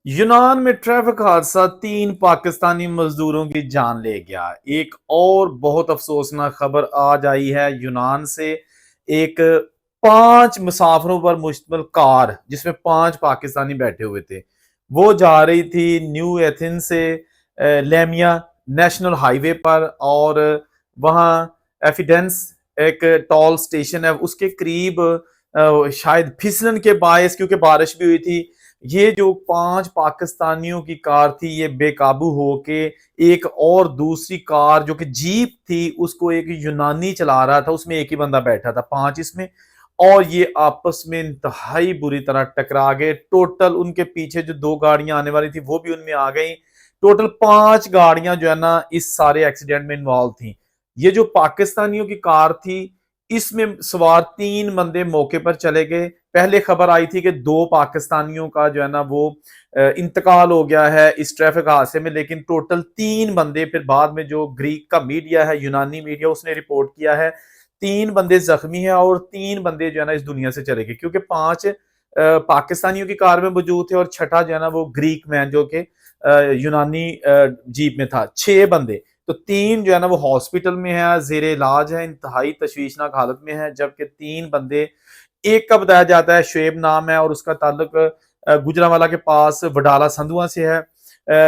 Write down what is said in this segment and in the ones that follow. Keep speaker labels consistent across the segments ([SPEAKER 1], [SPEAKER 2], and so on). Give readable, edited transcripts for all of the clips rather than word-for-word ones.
[SPEAKER 1] यूनान में ट्रैफिक हादसा 3 पाकिस्तानी मजदूरों की जान ले गया। एक और बहुत अफसोसनाक खबर आज आई है यूनान से। एक 5 मुसाफिरों पर मुश्तमिल कार जिसमें 5 पाकिस्तानी बैठे हुए थे, वो जा रही थी न्यू एथेंस से लेमिया नेशनल हाईवे पर। और वहाँ एफिडेंस एक टॉल स्टेशन है, उसके करीब शायद फिसलन के बायस, क्योंकि बारिश भी हुई थी, ये जो 5 पाकिस्तानियों की कार थी ये बेकाबू होके एक और दूसरी कार जो कि जीप थी उसको एक यूनानी चला रहा था, उसमें एक ही बंदा बैठा था, 5 इसमें। और ये आपस में इंतहाई बुरी तरह टकरा गए। टोटल उनके पीछे जो 2 गाड़ियां आने वाली थी वो भी उनमें आ गई। टोटल 5 गाड़ियां जो है ना इस सारे एक्सीडेंट में इन्वॉल्व थी। ये जो पाकिस्तानियों की कार थी इसमें सवार 3 बंदे मौके पर चले गए। पहले खबर आई थी कि 2 पाकिस्तानियों का जो है ना वो इंतकाल हो गया है इस ट्रैफिक हादसे में, लेकिन टोटल 3 बंदे, फिर बाद में जो ग्रीक का मीडिया है, यूनानी मीडिया, उसने रिपोर्ट किया है 3 बंदे जख्मी हैं और 3 बंदे जो है ना इस दुनिया से चले गए, क्योंकि 5 पाकिस्तानियों की कार में मौजूद थे और छठा जो है ना वो ग्रीक मैन जो कि यूनानी जीप में था। 6 बंदे, तो 3 जो है ना वो हॉस्पिटल में है, जेर इलाज है, इंतहाई तशवीशनाक हालत में है, जबकि 3 बंदे, एक का बताया जाता है शुएब नाम है और उसका ताल्लुक गुजरांवाला के पास वडाला संधुआ से है,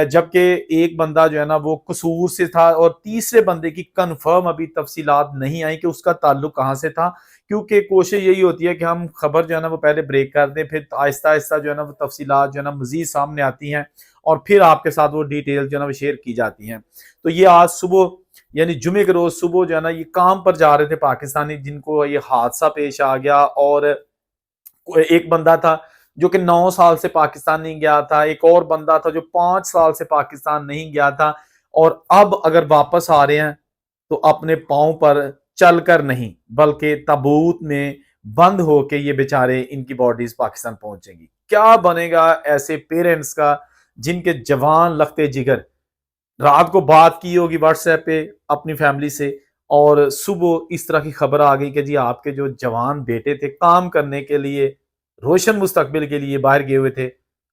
[SPEAKER 1] जबकि एक बंदा जो है ना वो कसूर से था। और तीसरे बंदे की कंफर्म अभी तफसीलात नहीं आई कि उसका ताल्लुक कहाँ से था, क्योंकि कोशिश यही होती है कि हम खबर जो है ना वो पहले ब्रेक कर दें, फिर आहिस्ता आहिस्ता जो है ना वो तफसीलात जो है ना मजीद सामने आती हैं और फिर आपके साथ वो डिटेल जो है ना वो शेयर की जाती हैं। तो ये आज सुबह यानी जुमे के रोज सुबह जो है ना ये काम पर जा रहे थे पाकिस्तानी, जिनको ये हादसा पेश आ गया। और एक बंदा था जो कि 9 साल से पाकिस्तान नहीं गया था, एक और बंदा था जो 5 साल से पाकिस्तान नहीं गया था, और अब अगर वापस आ रहे हैं तो अपने पांव पर चलकर नहीं बल्कि ताबूत में बंद होके ये बेचारे, इनकी बॉडीज पाकिस्तान पहुंचेंगी। क्या बनेगा ऐसे पेरेंट्स का जिनके जवान लगते जिगर रात को बात की होगी व्हाट्सएप पे अपनी फैमिली से, और सुबह इस तरह की खबर आ गई कि जी आपके जो जवान बेटे थे काम करने के लिए, रोशन मुस्तकबिल के लिए बाहर गए हुए थे,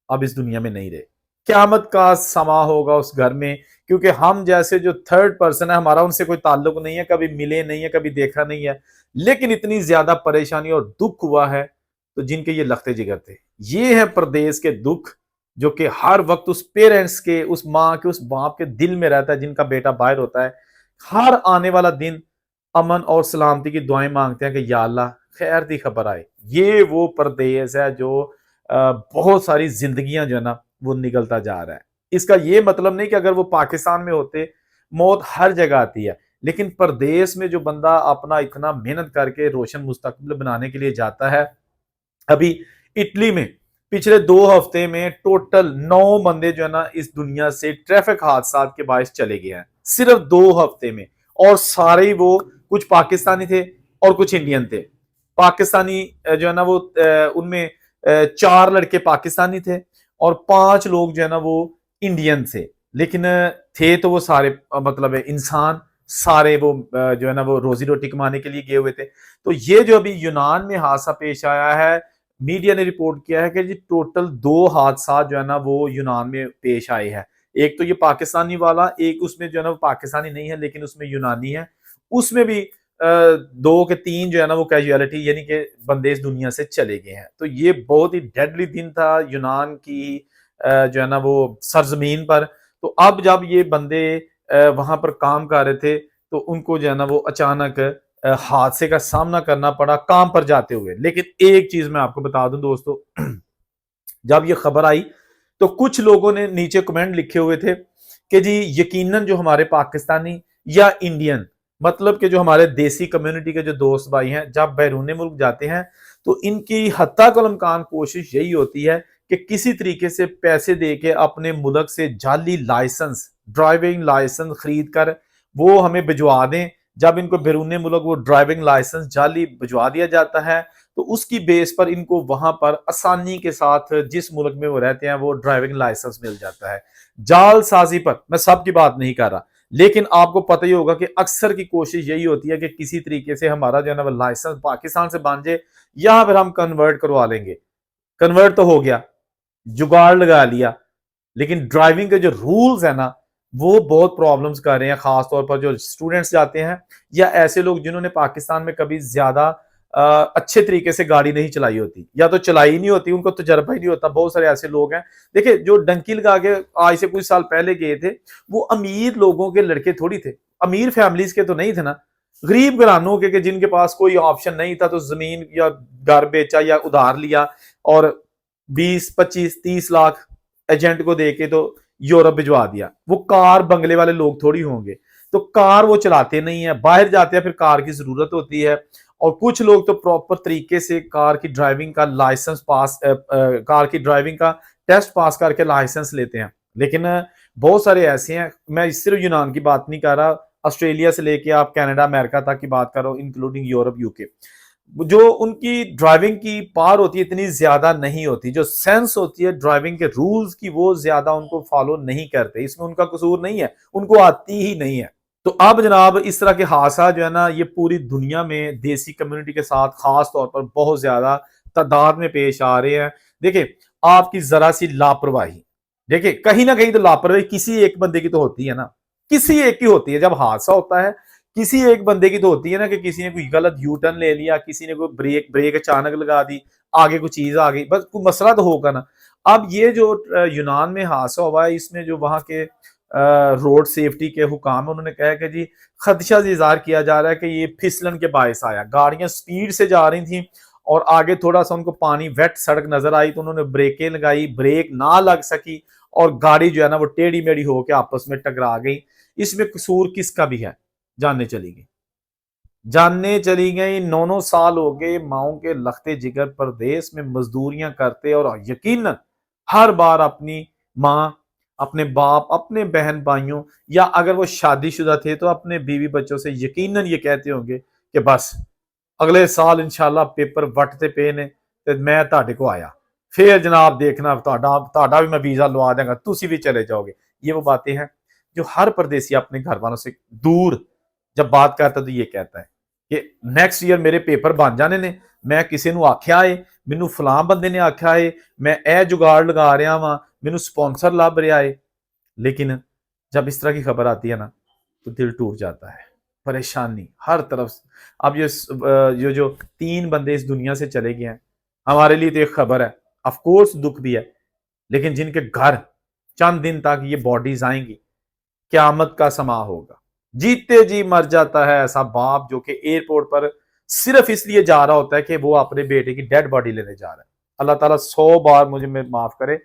[SPEAKER 1] अब इस दुनिया में नहीं रहे। क्यामत का समा होगा उस घर में, क्योंकि हम जैसे जो थर्ड पर्सन है हमारा उनसे कोई ताल्लुक नहीं है, कभी मिले नहीं है, कभी देखा नहीं है, लेकिन इतनी ज्यादा परेशानी और दुख हुआ है तो जिनके ये लखते जिगर थे। ये है प्रदेश के दुख जो कि हर वक्त उस पेरेंट्स के, उस माँ के, उस बाप के दिल में रहता है जिनका बेटा बाहर होता है। हर आने वाला दिन अमन और सलामती की दुआएं मांगते हैं कि या अल्लाह खैर दी खबर आए। ये वो प्रदेश है जो बहुत सारी जिंदगियां जो है ना वो निकलता जा रहा है। इसका ये मतलब नहीं कि अगर वो पाकिस्तान में होते, मौत हर जगह आती है, लेकिन प्रदेश में जो बंदा अपना इतना मेहनत करके रोशन मुस्तकबिल बनाने के लिए जाता है। अभी इटली में पिछले 2 हफ्ते में टोटल 9 बंदे जो है ना इस दुनिया से ट्रैफिक हादसा के बायस चले गए हैं, सिर्फ 2 हफ्ते में। और सारे ही वो कुछ पाकिस्तानी थे और कुछ इंडियन थे। पाकिस्तानी जो है ना वो उनमें 4 लड़के पाकिस्तानी थे और 5 लोग जो है ना वो इंडियन थे, लेकिन थे तो वो सारे मतलब इंसान सारे वो जो है ना वो रोजी रोटी कमाने के लिए गए हुए थे। तो ये जो अभी यूनान में हादसा पेश आया है, मीडिया ने रिपोर्ट किया है कि जी टोटल 2 हादसा जो है ना वो यूनान में पेश आए हैं। एक तो ये पाकिस्तानी वाला, एक उसमें जो है ना वो पाकिस्तानी नहीं है लेकिन उसमें यूनानी है। उसमें भी 2 के 3 जो है ना वो कैजुअलिटी यानी कि बंदे इस दुनिया से चले गए हैं। तो ये बहुत ही डेडली दिन था यूनान की जो है ना वो सरजमीन पर। तो अब जब ये बंदे वहां पर काम कर रहे थे तो उनको जो है ना वो अचानक हादसे का सामना करना पड़ा काम पर जाते हुए। लेकिन एक चीज मैं आपको बता दूं दोस्तों, जब ये खबर आई तो कुछ लोगों ने नीचे कमेंट लिखे हुए थे कि जी यकीनन जो हमारे पाकिस्तानी या इंडियन, मतलब कि जो हमारे देसी कम्युनिटी के जो दोस्त भाई हैं, जब बैरून मुल्क जाते हैं तो इनकी हत्ता कलमकान कोशिश यही होती है कि किसी तरीके से पैसे दे के अपने मुल्क से जाली लाइसेंस, ड्राइविंग लाइसेंस खरीद कर वो हमें भिजवा दें। जब इनको बैरून मुल्क वो ड्राइविंग लाइसेंस जाली भिजवा दिया जाता है तो उसकी बेस पर इनको वहां पर आसानी के साथ जिस मुल्क में वो रहते हैं वो ड्राइविंग लाइसेंस मिल जाता है। जालसाजी पर मैं सबकी बात नहीं कर रहा, लेकिन आपको पता ही होगा कि अक्सर की कोशिश यही होती है कि किसी तरीके से हमारा जो है ना वो लाइसेंस पाकिस्तान से बन जाए या फिर हम कन्वर्ट करवा लेंगे। कन्वर्ट तो हो गया, जुगाड़ लगा लिया, لیکن ڈرائیونگ کے جو رولز ہیں نا وہ بہت پرابلمز کر رہے ہیں، خاص طور پر جو اسٹوڈنٹس جاتے ہیں یا ایسے لوگ جنہوں نے پاکستان میں کبھی زیادہ اچھے طریقے سے گاڑی نہیں چلائی ہوتی یا تو چلائی نہیں ہوتی، ان کو تجربہ ہی نہیں ہوتا. بہت سارے ایسے لوگ ہیں دیکھیں جو ڈنکی لگا کے آج سے کچھ سال پہلے گئے تھے، وہ امیر لوگوں کے لڑکے تھوڑی تھے، امیر فیملیز کے تو نہیں تھے نا، غریب گھرانوں کے کہ جن کے پاس کوئی آپشن نہیں تھا تو زمین یا گھر بیچا یا ادھار لیا اور 20 25 30 لاکھ ایجنٹ کو دے کے تو یورپ بھجوا دیا. وہ کار بنگلے والے لوگ تھوڑی ہوں گے، تو کار وہ چلاتے نہیں ہیں، باہر جاتے ہیں پھر کار کی ضرورت ہوتی ہے. اور کچھ لوگ تو پراپر طریقے سے کار کی ڈرائیونگ کا لائسنس پاس کار کی ڈرائیونگ کا ٹیسٹ پاس کر کے لائسنس لیتے ہیں. لیکن بہت سارے ایسے ہیں، میں صرف یونان کی بات نہیں کر رہا، آسٹریلیا سے لے کے آپ کینیڈا امریکہ تک کی بات کرو، انکلوڈنگ یورپ یو کے، جو ان کی ڈرائیونگ کی پار ہوتی ہے اتنی زیادہ نہیں ہوتی، جو سینس ہوتی ہے ڈرائیونگ کے رولز کی وہ زیادہ ان کو فالو نہیں کرتے. اس میں ان کا قصور نہیں ہے، ان کو آتی ہی نہیں ہے. تو اب جناب اس طرح کے حادثات جو ہے نا یہ پوری دنیا میں دیسی کمیونٹی کے ساتھ خاص طور پر بہت زیادہ تعداد میں پیش آ رہے ہیں. دیکھیں آپ کی ذرا سی لاپرواہی، دیکھیں کہیں نہ کہیں تو لاپرواہی کسی ایک بندے کی تو ہوتی ہے نا، کسی ایک کی ہوتی ہے. جب حادثہ ہوتا ہے کسی ایک بندے کی تو ہوتی ہے نا، کہ کسی نے کوئی غلط یو ٹرن لے لیا، کسی نے کوئی بریک اچانک لگا دی، آگے کوئی چیز آ گئی، بس کوئی مسئلہ تو ہوگا نا. اب یہ جو یونان میں حادثہ ہوا ہے، اس میں جو وہاں کے روڈ سیفٹی کے حکام انہوں نے کہا کہ جی خدشہ اظہار کیا جا رہا ہے کہ یہ پھسلن کے باعث آیا. گاڑیاں سپیڈ سے جا رہی تھیں اور آگے تھوڑا سا ان کو پانی ویٹ سڑک نظر آئی تو انہوں نے بریکیں لگائی، بریک نہ لگ سکی اور گاڑی جو ہے نا وہ ٹیڑھی میڑھی ہو کے آپس میں ٹکرا گئی. اس میں قصور کس کا بھی ہے؟ جاننے چلی گئی، جاننے چلی گئی. 9 سال ہو گئے ماؤں کے لختے جگر پردیس میں مزدوریاں کرتے، اور یقیناً ہر بار اپنی ماں، اپنے باپ، اپنے بہن بھائیوں یا اگر وہ شادی شدہ تھے تو اپنے بیوی بچوں سے یقیناً یہ کہتے ہوں گے کہ بس اگلے سال انشاءاللہ پیپر وٹتے پے نے تے میں تہاڈے کو آیا، پھر جناب دیکھنا تہاڈا بھی میں ویزا لوا دیں گا، تسی بھی چلے جاؤ گے. یہ وہ باتیں ہیں جو ہر پردیسی اپنے گھر والوں سے دور جب بات کرتا تو یہ کہتا ہے کہ نیکسٹ ایئر میرے پیپر بن جانے نے، میں کسی نو آکھیا ہے، مینوں فلاں بندے نے آکھیا ہے، میں اے جگاڑ لگا رہا ہاں، مینوں سپانسر لب رہا ہے. لیکن جب اس طرح کی خبر آتی ہے نا تو دل ٹوٹ جاتا ہے، پریشانی ہر طرف. اب یہ جو 3 بندے اس دنیا سے چلے گئے ہیں ہمارے لیے تو ایک خبر ہے، آف کورس دکھ بھی ہے، لیکن جن کے گھر چند دن تک یہ باڈیز آئیں گی، قیامت کا سما ہوگا. جیتے جی مر جاتا ہے ایسا باپ جو کہ ایئرپورٹ پر صرف اس لیے جا رہا ہوتا ہے کہ وہ اپنے بیٹے کی ڈیڈ باڈی لینے جا رہا ہے. اللہ تعالیٰ 100 بار مجھے معاف کرے،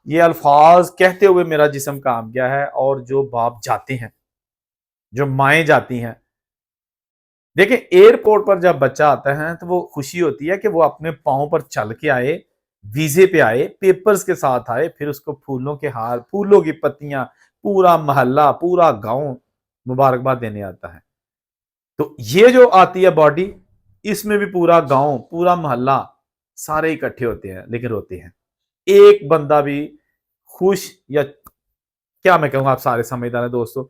[SPEAKER 1] یہ الفاظ کہتے ہوئے میرا جسم کام گیا ہے. اور جو باپ جاتے ہیں، جو مائیں جاتی ہیں، دیکھیں ایئرپورٹ پر جب بچہ آتا ہے تو وہ خوشی ہوتی ہے کہ وہ اپنے پاؤں پر چل کے آئے، ویزے پہ آئے، پیپرز کے ساتھ آئے، پھر اس کو پھولوں کے ہار، پھولوں کی پتیاں، پورا محلہ، پورا گاؤں مبارکباد دینے آتا ہے. تو یہ جو آتی ہے باڈی، اس میں بھی پورا گاؤں، پورا محلہ سارے اکٹھے ہوتے ہیں لیکن روتے ہیں. ایک بندہ بھی خوش یا کیا میں کہوں، آپ سارے سمجھدار ہیں دوستو.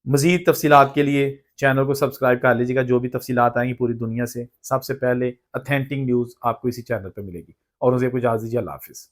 [SPEAKER 1] مزید تفصیلات کے لیے چینل کو سبسکرائب کر لیجیے گا. جو بھی تفصیلات آئیں گی پوری دنیا سے سب سے پہلے اتھینٹک نیوز آپ کو اسی چینل پہ ملے گی. اور مجھے کو اجازت دیجیے، اللہ حافظ.